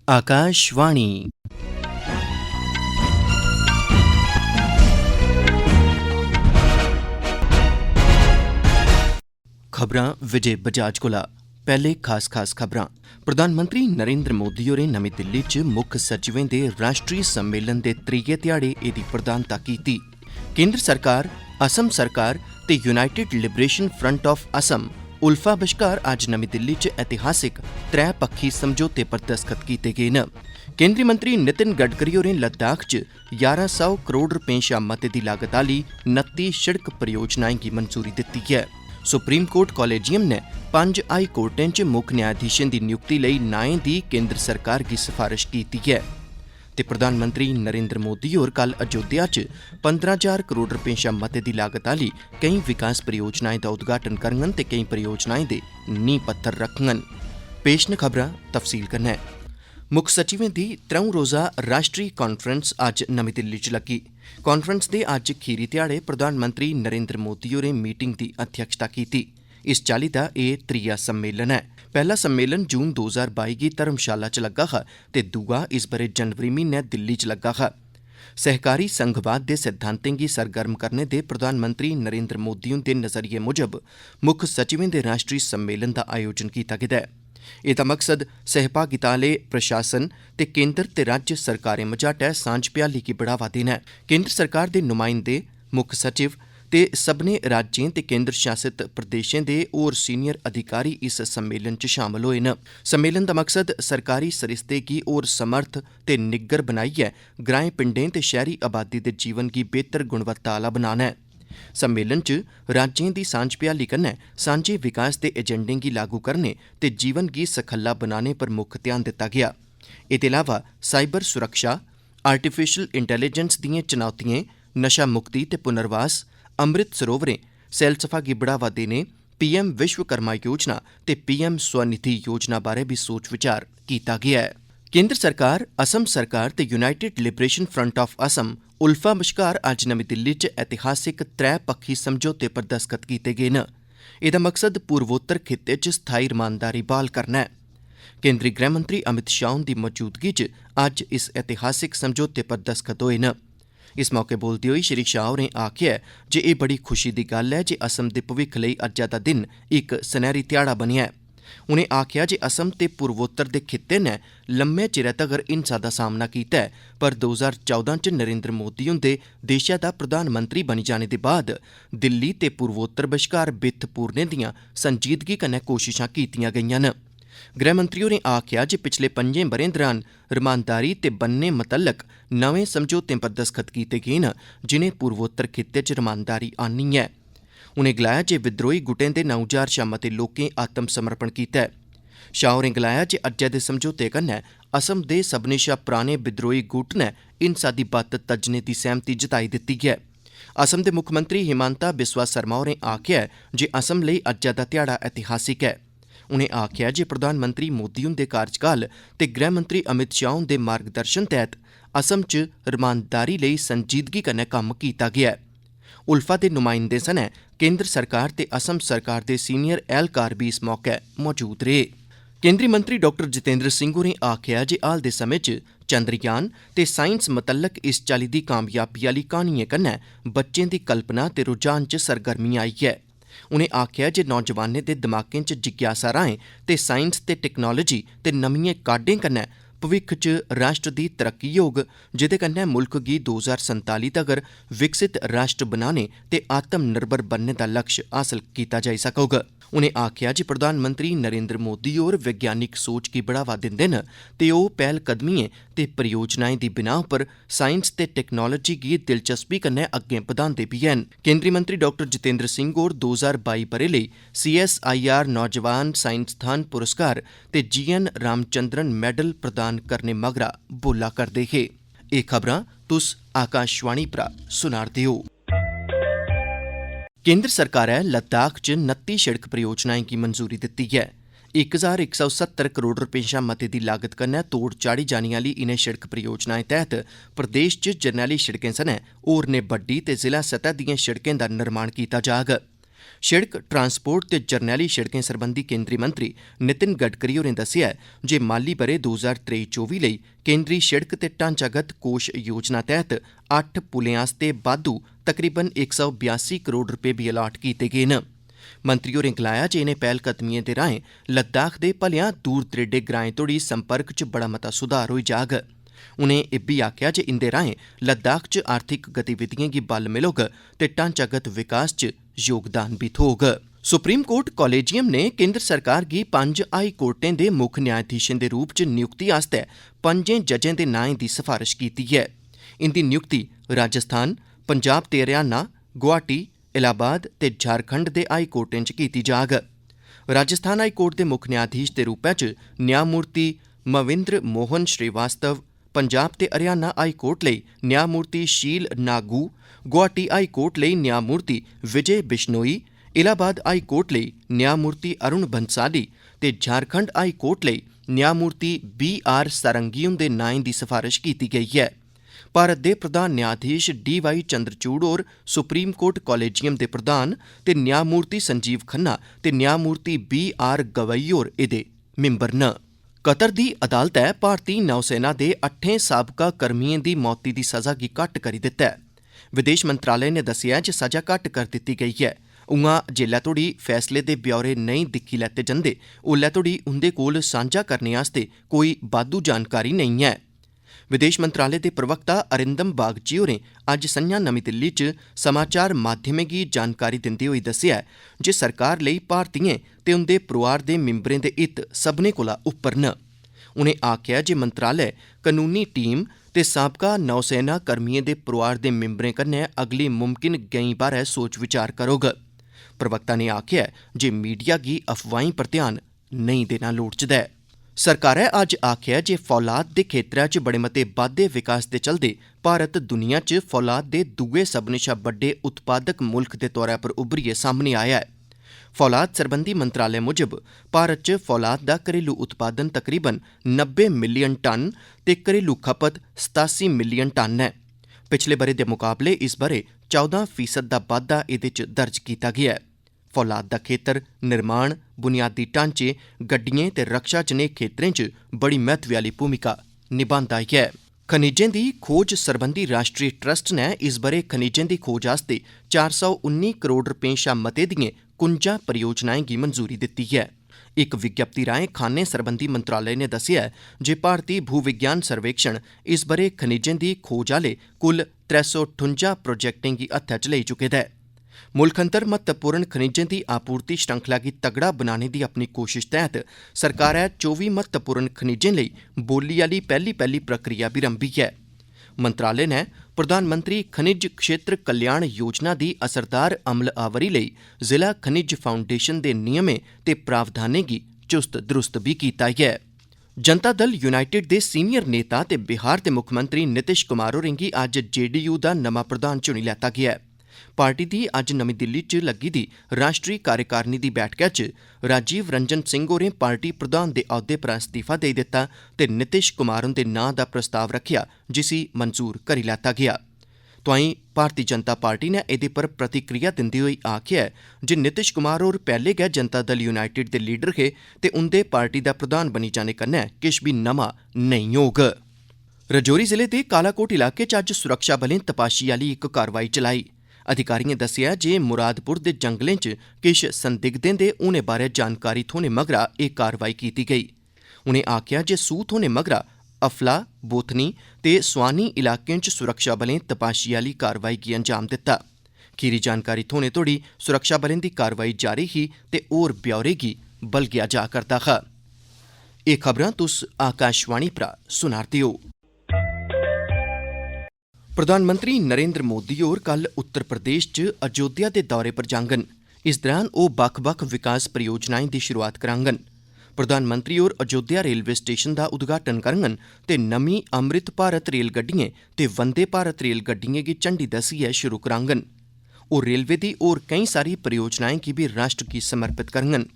आकाशवाणी। खबरां विजय बजाज कोला। पहले खास खबरां। प्रधानमंत्री नरेंद्र मोदी होरें नमीं दिल्ली च मुक्ख सचिवें दे राष्ट्रीय सम्मेलन दे त्रीये ध्याड़े एह्दी प्रधानता कीती। केंद्र सरकार, असम सरकार ते यूनाइटेड लिबरेशन फ्रंट ऑफ असम उल्फा बश्कार अज्ज नमीं दिल्ली च ऐतिहासिक त्रै पक्खी समझौते पर दस्तखत कीते गे न। केंद्री मंत्री नितिन गडकरी होरें लद्दाख च 1100 करोड़ रपें शा मते दी लागत आह्ली 29 शिड़क परियोजनाएं गी मंजूरी दित्ती ऐ। सुप्रीम कोर्ट कालेजियम ने 5 हाई कोर्टें च मुक्ख न्यायाधीशें दी नियुक्ति लेई नाएं दी केंद्र सरकार गी सिफारिश कीती ऐ। ते प्रधानमंत्री नरेंद्र मोदी होर कल अयोध्या च 15,000 करोड़ रपें शा मते दी लागत आह्ली केईं विकास परियोजनाएं दा उद्घाटन करङन ते केईं परियोजनाएं दे नींह पत्थर रखङन। पेश न खबरां तफसील कन्नै। मुक्ख सचिवें दी 3 रोज़ा राष्ट्रीय कांफ्रेंस अज्ज नमीं दिल्ली च लग्गी। कांफ्रेंस दे अज्ज खीरी ध्याड़े प्रधानमंत्री नरेंद्र मोदी होरें मीटिंग दी अध्यक्षता कीती। इस चाल्ली दा एह् त्रीया सम्मेलन ऐ। पैह्ला सम्मेलन जून 2022 गी धर्मशाला च लग्गा हा ते दूआ इस ब'रे जनवरी म्हीनै दिल्ली च लग्गा हा। सहकारी संघवाद दे सिद्धांतें गी सरगर्म करने दे प्रधानमंत्री नरेंद्र मोदी हुंदे नज़रिये मुजब मुक्ख सचिवें दे राष्ट्रीय सम्मेलन दा आयोजन कीता गेदा ऐ। एह्दा मकसद सहभागिता आह्ले प्रशासन ते केंद्र ते राज्य सरकारें मझाटै सांझ भ्याली गी बढ़ावा देना ऐ। केंद्र सरकार दे नुमाइंदे, मुक्ख सचिव ते सब्भनें राज्यें ते केंद्र शासित प्रदेशें दे होर सीनियर अधिकारी इस सम्मेलन च शामल होए न। सम्मेलन दा मकसद सरकारी सरिस्ते गी होर समर्थ ते निग्गर बनाइयै ग्राएं पिंडें ते शैह्री आबादी दे जीवन गी बेहतर गुणवत्ता आह्ला बनाना ऐ। सम्मेलन च राज्यें दी सांझ भ्याली कन्नै सांझे विकास दे एजेंडें गी लागू करने ते जीवन गी सखल्ला बनाने पर मुक्ख ध्यान दित्ता गेआ। एह्दे अलावा साइबर सुरक्षा, आर्टिफिशियल इंटैलीजेंस दिएं चुनौतिएं, नशा मुक्ति ते पुनर्वास, अमृत सरोवरें, सैलसफा गी बढ़ावा देने, पीएम विश्वकर्मा योजना ते पीएम स्वनिधि योजना बारै बी सोच विचार कीता गेआ ऐ। केंद्र सरकार, असम सरकार ते यूनाइटेड लिबरेशन फ्रंट ऑफ असम उल्फा बश्कार अज्ज नमीं दिल्ली च ऐतिहासिक त्रै पक्खी समझौते पर दस्तखत कीते गे न। एह्दा मकसद पूर्वोत्तर खित्ते च स्थाई रमानदारी बहाल करना ऐ। केंद्री गृह मंत्री अमित शाह हुंदी मौजूदगी च अज्ज इस ऐतिहासिक समझौते पर दस्तखत होए न। इस मौके बोलदे होई श्री शाह होरें आखेआ जे एह् बड़ी खुशी दी गल्ल ऐ जे असम दे भविक्ख लेई अज्जै दा दिन इक सनैह्री ध्याड़ा बनेआ ऐ। उनें आखेआ जे असम ते पूर्वोत्तर दे खित्ते नै लम्मे चिरै तगर हिंसा दा सामना कीता ऐ, पर 2014 च नरेंद्र मोदी हुंदे देशै दा प्रधानमंत्री बनी जाने दे बाद दिल्ली ते पूर्वोत्तर बश्कार बित्थ पूरने दियां संजीदगी कन्नै कोशिशां कीतियां गेईआं न। गृहमंत्री होरें आखेआ जे पिछले 5 ब'रें दरान रमानदारी ते बन्ने मतल्लक नमें समझौतें पर दस्तखत कीते गे न, जिनें पूर्वोत्तर खित्ते च रमानदारी आह्न्नी ऐ। उनें गलाया जे विद्रोही गुटें दे 9,000 शा मते लोकें आत्म समर्पण कीता ऐ। शाह होरें गलाया जे अज्जै दे समझौते कन्नै असम दे सभनें शा पराने विद्रोही गुट नै हिंसा दी बत्त तज्जने दी सैह्मति जताई दित्ती ऐ। असम दे मुक्खमंत्री हिमांता बिस्वा शर्मा होरें आखेआ जे असम लेई अज्जै दा ध्याड़ा ऐतिहासिक ऐ। उनें आखेआ जे प्रधानमंत्री मोदी हुंदे कार्यकाल ते गृहमंत्री अमित शाह हुंदे मार्गदर्शन तैह्त असम च रमानदारी लेई संजीदगी कन्नै कम्म कीता गेआ ऐ। उल्फा दे नुमाइंदें सनै केंद्र सरकार ते असम सरकार दे सीनियर ऐह्लकार बी इस मौके मौजूद रेह्। केंद्री मंत्री डॉ जितेंद्र सिंह होरें आखेआ जे हाल दे समें च चंद्रयान ते साइंस मतल्लक इस चाल्ली दी कामयाबी आह्ली क्हानियें कन्नै बच्चें दी कल्पना ते रुझान च सरगर्मी आई ऐ। उनें आखेआ जे नौजवानें दे दमाकें च जिज्ञासा राएं ते साइंस ते टेक्नोलाजी ते नमियें काह्डें कन्नै भविक्ख च राष्ट्र दी तरक्की होग, जेह्दे कन्नै मुल्ख गी 2047 तगर विकसित राष्ट्र बनाने ते आत्म निर्भर बनने दा लक्ष्य हासल कीता जाई सकोग। उनें आखेआ जे प्रधानमंत्री नरेंद्र मोदी होर वैज्ञानिक सोच गी बढ़ावा दिंदे न ते ओह् पैह्लकदमिएं ते परियोजनाएं दी बिनाह् पर साइंस ते टेक्नोलाजी गी दिलचस्पी कन्नै अग्गें बधांदे बी हैन। केंद्री मंत्री डॉ जितेंद्र सिंह होर 2022 ब'रे लेई CSIR नौजवान साइंसदान पुरस्कार ते GN रामचंद्रन मैडल प्रदान करने मगरा बोला करदे हे। एह् खबरां तुस आकाशवाणी परा सुना'रदे ओ। केंद्र सरकारै लद्दाख च 29 शिड़क परियोजनाएं गी मंजूरी दित्ती ऐ। 1170 करोड़ रपें शा मते दी लागत कन्नै तोड़ चाढ़ी जाने आह्ली इनें शिड़क परियोजनाएं तैह्त प्रदेश च जरनैली शिड़कें सनै होरनें बड्डी ते जिला सतह दिएं शिड़कें दा निर्माण कीता जाग। शिड़क ट्रांसपोर्ट ते जरनैली शिड़कें सरबंधी केंद्री मंत्री नितिन गडकरी होरें दस्सेआ जे माली ब'रे 2023-24 लेई केंद्री शिड़क ते ढांचागत कोश योजना तैह्त 8 पुलें आस्तै बाद्धू तकरीबन 182 करोड़ रपे बी अलाट कीते गे न। मंत्री होरें गलाया जे इनें पैह्लकदमिएं दे राएं लद्दाख दे भलेआं दूर दरेडे ग्राएं तोड़ी संपर्क च बड़ा मता सुधार होई जाग। उनें इब्बी आखेआ जे इंदे राएं लद्दाख च आर्थिक गतिविधिएं गी बल मिलोग ते ढांचागत विकास च योगदान बी थ्होग। सुप्रीम कोर्ट कालेजियम ने केंद्र सरकार गी 5 हाई कोर्टें दे मुक्ख न्यायाधीशें दे रूप च नियुक्ति आस्तै 5 जजें दे नाएं दी सफारश कीती ऐ। इंदी नियुक्ति राजस्थान, पंजाब ते हरियाणा, गुवाहाटी, इलाहाबाद ते झारखंड दे हाई कोर्टें च कीती जाग। राजस्थान हाई कोर्ट दे मुक्ख न्यायाधीश दे रूपै च न्यायमूर्ति मविंद्र मोहन श्रीवास्तव, पंजाब ते हरियाणा हाई कोर्ट लेई न्यायमूर्ति शील नागू, गुवाहाटी हाई कोर्ट लेई न्यायमूर्ति विजय बिश्नोई, इलाहाबाद हाई कोर्ट लेई न्यायमूर्ति अरुण बंसाली ते झारखंड हाई कोर्ट लेई न्यायमूर्ति BR सारंगी हुंदे नाएं दी सफारश कीती गेई ऐ। भारत दे प्रधान न्यायाधीश DY चंद्रचूड़ होर सुप्रीम कोर्ट कालेजियम दे प्रधान ते न्यायमूर्ति संजीव खन्ना ते न्यायमूर्ति BR गवई होर एह्दे मिंबर न। कतर दी अदालतै भारती नौसेना दे 8 साबका कर्मियें दी मौती दी सज़ा गी घट्ट करी दित्ता ऐ। विदेश मंत्रालय ने दस्सेआ जे सज़ा घट्ट करी दित्ती गेई ऐ। उआं जेल्लै तोड़ी फैसले दे ब्यौरे नेईं दिक्खी लैते जंदे ओल्लै तोड़ी उंदे कोल सांझा करने आस्तै कोई बाद्धू जानकारी नेईं ऐ। विदेश मंत्रालय दे प्रवक्ता अरिंदम बागची होरें अज्ज संझां नमीं दिल्ली च समाचार माध्यमें गी जानकारी दिंदे होई दस्सेआ जे सरकार लेई भारतीयें ते उंदे परोआर दे मिंबरें दे हित सभनें कोला उप्पर न। उनें आखेआ जे मंत्रालय कानूनी टीम ते साबका नौसेना कर्मियें दे परोआर दे मिंबरें कन्नै अगली मुमकिन गैंई बारै सोच विचार करोग। प्रवक्ता ने आखेआ जे मीडिया गी अफवाहीं पर ध्यान नेईं देना लोड़चदा ऐ। सरकारै अज्ज आखेआ जे फौलाद दे खेत्तरै च बड़े मते बाद्धे विकास दे चलदे भारत दुनिया च फौलाद दे दूए सभनें शा बड्डे उत्पादक मुल्ख दे तौरा पर उभरियै सामने आया ऐ। फौलाद सरबंधी मंत्रालय मुजब भारत च फौलाद दा घरेलू उत्पादन तकरीबन 90 मिलियन टन ते घरेलू खपत 87 मिलियन टन ऐ। पिछले ब'रे दे मुकाबले इस ब'रे 14% दा बाद्धा एह्दे च दर्ज कीता गेआ ऐ। फौलाद दा खेतर निर्माण, बुनियादी ढांचे, गड्डियें ते रक्षा जनेह् खेत्तरें च बड़ी महत्व आह्ली भूमिका निभांदा ऐ। खनिजें दी खोज सरबंधी राष्ट्री ट्रस्ट ने इस ब'रे खनिजें दी खोज आस्तै 419 करोड़ रपें शा मते दिएं 51 परियोजनाएं गी मंजूरी दित्ती ऐ। इक विज्ञप्ति राएं खानें सरबंधी मंत्रालय ने दस्सेआ जे भारती भूविज्ञान सर्वेक्षण इस ब'रे खनिजें दी खोज आह्ले कुल 358 प्रोजेक्टें गी हत्थै च लेई चुके दा ऐ। मुल्ख अंदर महत्वपूर्ण खनिजें दी आपूर्ति श्रृंखला गी तगड़ा बनाने दी अपनी कोशिश तैह्त सरकारै 24 महत्वपूर्ण खनिजें लेई बोली आह्ली पैह्ली प्रक्रिया बी रंभी ऐ। मंत्रालय ने प्रधानमंत्री खनिज क्षेत्र कल्याण योजना दी असरदार अमल-आवरी लेई जिला खनिज फाउंडेशन दे नियमें ते प्रावधानें गी चुस्त दुरुस्त बी कीता ऐ। जनता दल यूनाइटेड दे सीनियर नेता ते बिहार दे मुक्खमंत्री नीतीश कुमार होरें गी अज्ज JDU दा नमां प्रधान चुनी लैता गेआ ऐ। पार्टी दी अज्ज नमीं दिल्ली च लग्गी दी राष्ट्री कार्यकारिणी दी बैठका च राजीव रंजन सिंह होरें पार्टी प्रधान दे औह्दे पर इस्तीफा देई दित्ता ते नीतीश कुमार हुंदे नांऽ दा प्रस्ताव रक्खेआ जिसी मंजूर करी लैता गेआ। तोआईं भारती जनता पार्टी ने एह्दे पर प्रतिक्रिया दिंदे होई आखेआ जे नीतीश कुमार होर पैह्ले गै जनता दल यूनाइटेड दे लीडर हे ते उंदे पार्टी दा प्रधान बनी जाने कन्नै किश बी नमां नेईं होग। रजौरी जिले दे कालाकोट इलाके च अज्ज सुरक्षाबलें तपाशी आह्ली इक कार्रवाई चलाई। अधिकारियें दस्सेआ जे मुरादपुर दे जंगलें च किश संदिग्धें दे होने बारै जानकारी थ्होने मगरा एह् कार्रवाई कीती गेई। उनें आखेआ जे सूह् थ्होने मगरा अफला, बोथनी ते स्वानी इलाकें च सुरक्षाबलें तपाशी आह्ली कार्रवाई गी अंजाम दित्ता। खीरी जानकारी थ्होने तोड़ी सुरक्षाबलें दी कार्रवाई जारी ही ते होर ब्यौरे गी बलगेआ जा करदा हा। एह् खबरां तुस आकाशवाणी परा सुना'रदे ओ। प्रधानमंत्री नरेंद्र मोदी होर कल उत्तर प्रदेश च अयोध्या दे दौरे पर जाङन। इस दौरान ओह् बक्ख-बक्ख विकास परियोजनाएं दी शुरुआत कराङन। प्रधानमंत्री होर अयोध्या रेलवे स्टेशन दा उद्घाटन करङन ते नमीं अमृत भारत रेलगड्डियें ते वंदे भारत रेलगड्डियें गी झंडी दस्सियै शुरू कराङन। ओह् रेलवे दी होर केईं सारी परियोजनाएं गी बी राष्ट्र गी समर्पित करङन।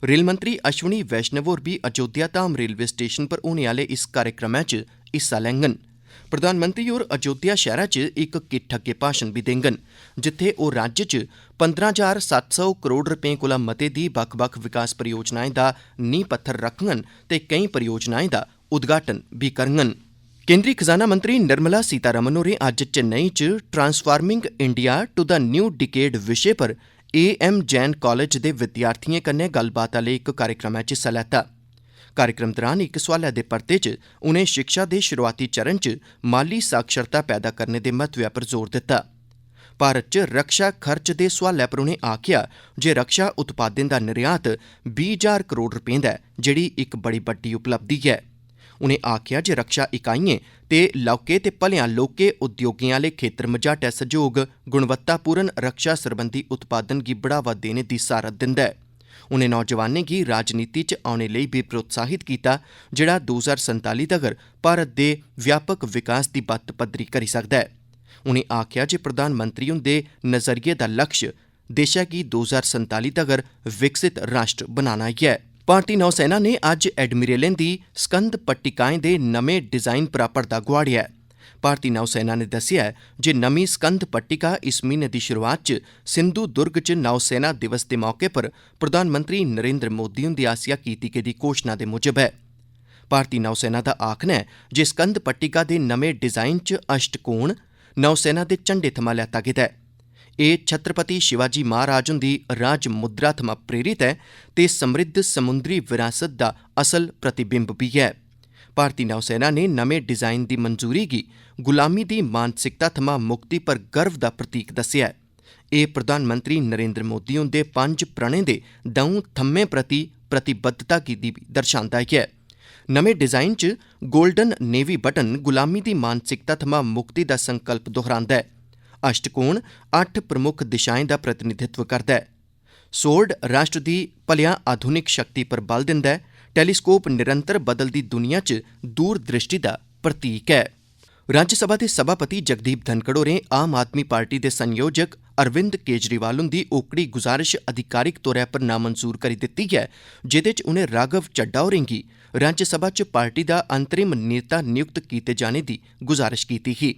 रेल मंत्री अश्विनी वैष्णव होर बी अयोध्या धाम रेलवे स्टेशन पर होने आह्ले इस कार्यक्रमै च हिस्सा लैङन। प्रधानमंत्री होर अयोध्या शैह्रा च इक किट्ठ अग्गे भाषण बी देङन, जित्थे ओह् राज्य च 15,700 करोड़ रपें कोला मते दी बक्ख-बक्ख विकास परियोजनाएं दा नींह पत्थर रखङन ते केईं परियोजनाएं दा उद्घाटन बी करङन। केंद्री खजाना मंत्री निर्मला सीतारमण होरें अज्ज चेन्नई च transforming India to the new decade विशे पर AM जैन कॉलेज दे विद्यार्थियें कन्नै गल्लबात आह्ले इक कार्यक्रमै च हिस्सा लैता। कार्यक्रम दौरान इक सोआलै दे परते च उनें शिक्षा दे शुरुआती चरण च माली साक्षरता पैदा करने दे महत्वै पर जोर दित्ता। भारत च रक्षा खर्च दे सोआलै पर उनें आखेआ जे रक्षा उत्पादें दा निर्यात 20,000 करोड़ रपें दा ऐ, जेह्ड़ी इक बड़ी बड्डी उपलब्धि ऐ। उनें आखेआ जे रक्षा इकाइयें ते लौह्के ते भलेआं लौह्के उद्योगें आह्ले खेत्तर मझाटै सैह्योग गुणवत्तापूर्ण रक्षा सरबंधी उत्पादन गी बढ़ावा देने दी सारत दिंदा ऐ। उनें नौजवानें गी राजनीति च औने लेई बी प्रोत्साहित कीता, जेह्ड़ा 2047 तगर भारत दे व्यापक विकास दी बत्त पद्धरी करी सकदा ऐ। उनें आखेआ जे प्रधानमंत्री हुंदे नजरिये दा लक्ष्य देशै गी 2047 तगर विकसित राष्ट्र बनाना ऐ। भारती नौसेना ने अज्ज एडमिरलें दी स्कंद पट्टिकाएं दे नमें डिजाइन परा पर्दा गोआड़ेआ ऐ। भारती नौसेना ने दस्सेआ ऐ जे नमीं स्कंद पट्टिका इस म्हीने दी शुरुआत च सिंधु दुर्ग च नौसेना दिवस दे मौके पर प्रधानमंत्री नरेंद्र मोदी हुंदे आसेआ कीती गेदी घोशणा दे मुजब ऐ। भारती नौसेना दा आखना ऐ जे स्कंद पट्टिका दे नमें डिजाइन च अष्टकोण नौसेना दे झंडे थमां लैता गेदा ऐ। एह् छत्रपति शिवाजी महाराज हुंदी राज मुद्रा थमां प्रेरित ऐ ते समृद्ध समुंदरी विरासत दा असल प्रतिबिंब बी ऐ। भारती नौसेना ने नमें डिजाइन दी मंजूरी गी गुलामी दी मानसिकता थमां मुक्ति पर गर्व दा प्रतीक दस्सेआ ऐ। एह् प्रधानमंत्री नरेंद्र मोदी हुंदे 5 प्रणें दे द'ऊं थम्में प्रति प्रतिबद्धता गी बी दर्शांदा ऐ। नमें डिजाइन च गोल्डन नेवी बटन गुलामी दी मानसिकता थमां मुक्ति दा संकल्प दोहरांदा ऐ। अष्टकोण 8 प्रमुख दिशाएं दा प्रतिनिधित्व करदा ऐ। सोर्ड राष्ट्र दी भलेआं आधुनिक शक्ति पर बल दिंदा ऐ। टैलीस्कोप निरंतर बदलदी दुनिया च दूरदृष्टि दा प्रतीक ऐ। राज्यसभा दे सभापति जगदीप धनखड़ होरें आम आदमी पार्टी दे संयोजक अरविंद केजरीवाल हुंदी ओकड़ी गुजारिश अधिकारिक तौरा पर नामंजूर करी दित्ती ऐ, जेह्दे च उनें राघव चड्डा होरें गी राज्यसभा च पार्टी दा अंतरिम नेता नियुक्त कीते जाने दी गुजारिश कीती ही।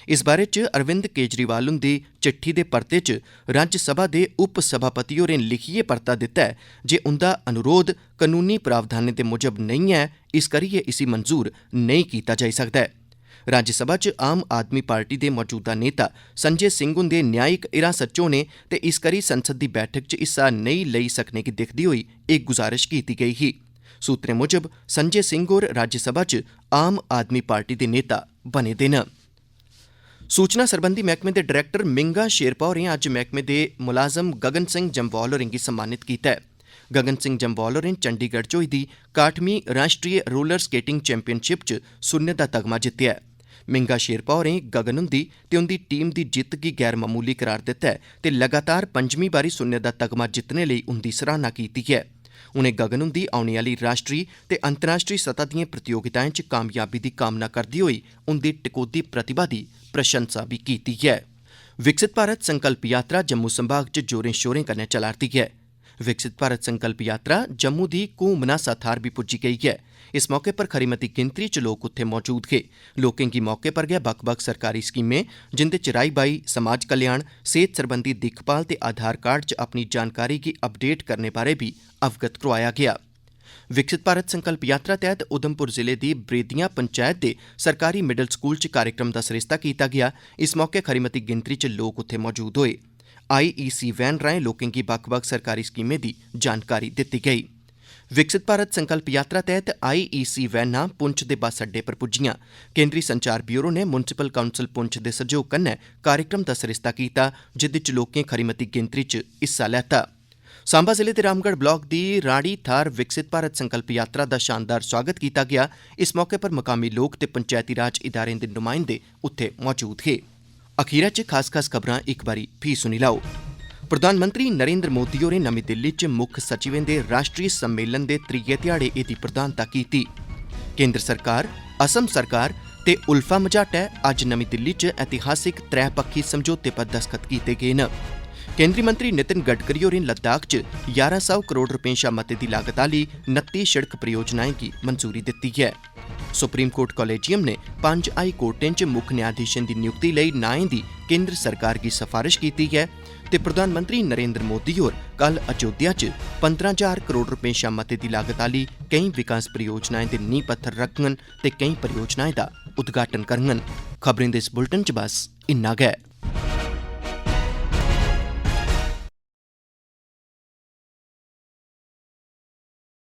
इस बारे च अरविंद केजरीवाल हुंदी चिट्ठी दे परते च राज्यसभा दे उप सभापति होरें लिखियै परता दित्ता ऐ जे उंदा अनुरोध कानूनी प्रावधानें दे मुजब नेईं ऐ, इस करियै इसी मंजूर नेईं कीता जाई सकदा ऐ। राज्यसभा च आम आदमी पार्टी दे मौजूदा नेता संजय सिंह हुंदे न्यायिक हिरासत च होने ते इस करी संसद दी बैठक च हिस्सा नेईं लेई सकने गी दिक्खदे होई एह् गुजारिश कीती गेई ही। सूत्रें मुजब संजय सिंह होर राज्यसभा च आम आदमी पार्टी दे नेता बने दे न। सूचना सरबंधी मैह्कमे दे डायरैक्टर मिंगा शेरपा होरें अज्ज मैह्कमे दे मुलाजम गगन सिंह जम्वाल होरें गी सम्मानित कीता ऐ। गगन सिंह जम्वाल होरें चंडीगढ़ च होई दी 61वीं राष्ट्रीय रोलर स्केटिंग चैंपियनशिप च सुन्ने दा तगमा जित्तेआ ऐ। मिंगा शेरपा होरें गगन हुंदी ते उंदी टीम दी जित्त गी गैर मामूली करार दित्ता ऐ ते लगातार 5वीं बारी सुन्ने दा तगमा जित्तने लेई उंदी सराहना कीती ऐ। उनें गगन हुंदी औने आह्ली राष्ट्री ते अंतर्राष्ट्री सतह दिएं प्रतियोगिताएं च कामयाबी दी कामना करदे होई उंदी टकोह्दी प्रतिभा दी प्रशंसा बी कीती ऐ। विकसित भारत संकल्प यात्रा जम्मू संभाग च जोरें शोरें कन्नै चला'रदी ऐ। विकसित भारत संकल्प यात्रा जम्मू दी घूम मनासा थाह्र बी पुज्जी गेई ऐ। इस मौके पर खरी मती गिनतरी च लोक उत्थे मौजूद हे। लोकें गी मौके पर गै बक्ख-बक्ख सरकारी स्कीमें जिंदे च राई-बाई, समाज कल्याण, सेह्त सरबंधी दिक्खभाल ते आधार कार्ड च अपनी जानकारी गी अपडेट करने बारै बी अवगत करोआया गेआ। विकसित भारत संकल्प यात्रा तैह्त उधमपुर जिले दी बरेदियां पंचायत दे सरकारी मिडल स्कूल च कार्यक्रम दा सरिस्ता कीता गेआ। इस मौके खरी मती गिनतरी च लोक उत्थे मौजूद होए। IEC वैन राएं लोकें गी बक्ख-बक्ख सरकारी स्कीमें दी जानकारी दित्ती गेई। विकसित भारत संकल्प यात्रा तैह्त IEC वैनां पुंछ दे बस अड्डे पर पुज्जियां। केंद्री संचार ब्यूरो ने म्युनिसिपल काउंसल पुंछ दे सैह्योग कन्नै कार्यक्रम दा सरिस्ता कीता, जेह्दे च लोकें खरी मती गिनतरी च हिस्सा लैता। सांबा जिले दे रामगढ़ ब्लाक दी राड़ी थाह्र विकसित भारत संकल्प यात्रा दा शानदार स्वागत कीता गेआ। इस मौके पर मकामी लोक ते पंचायती राज इदारें दे नुमाइंदे उत्थे मौजूद हे। अखीरै च खास खबरां इक बारी फ्ही सुनी लैओ। प्रधानमंत्री नरेंद्र मोदी होरें नमीं दिल्ली च मुक्ख सचिवें दे राष्ट्रीय सम्मेलन दे त्रीये ध्याड़े एह्दी प्रधानता कीती। केंद्र सरकार, असम सरकार ते उल्फा मझाटै अज्ज नमीं दिल्ली च ऐतिहासिक त्रै-पक्खी समझौते पर दस्तखत कीते गे न। केंद्री मंत्री नितिन गडकरी होरें लद्दाख च 1100 करोड़ रपें शा मते दी लागत आह्ली 29 शिड़क परियोजनाएं गी मंजूरी दित्ती ऐ। सुप्रीम कोर्ट कॉलेजियम ने 5 हाई कोर्टें च मुक्ख न्यायाधीशें दी नियुक्ति लेई नाएं दी केंद्र सरकार गी सफारिश कीती है ते प्रधानमंत्री नरेंद्र मोदी होर कल अयोध्या च 15,000 करोड़ रुपए शा मते दी लागत आह्ली केईं विकास परियोजनाएं दे नींह पत्थर रखङन ते केईं परियोजनाएं दा उद्घाटन करङन। खबरें दे इस बुलेटिन च बस इन्ना गै।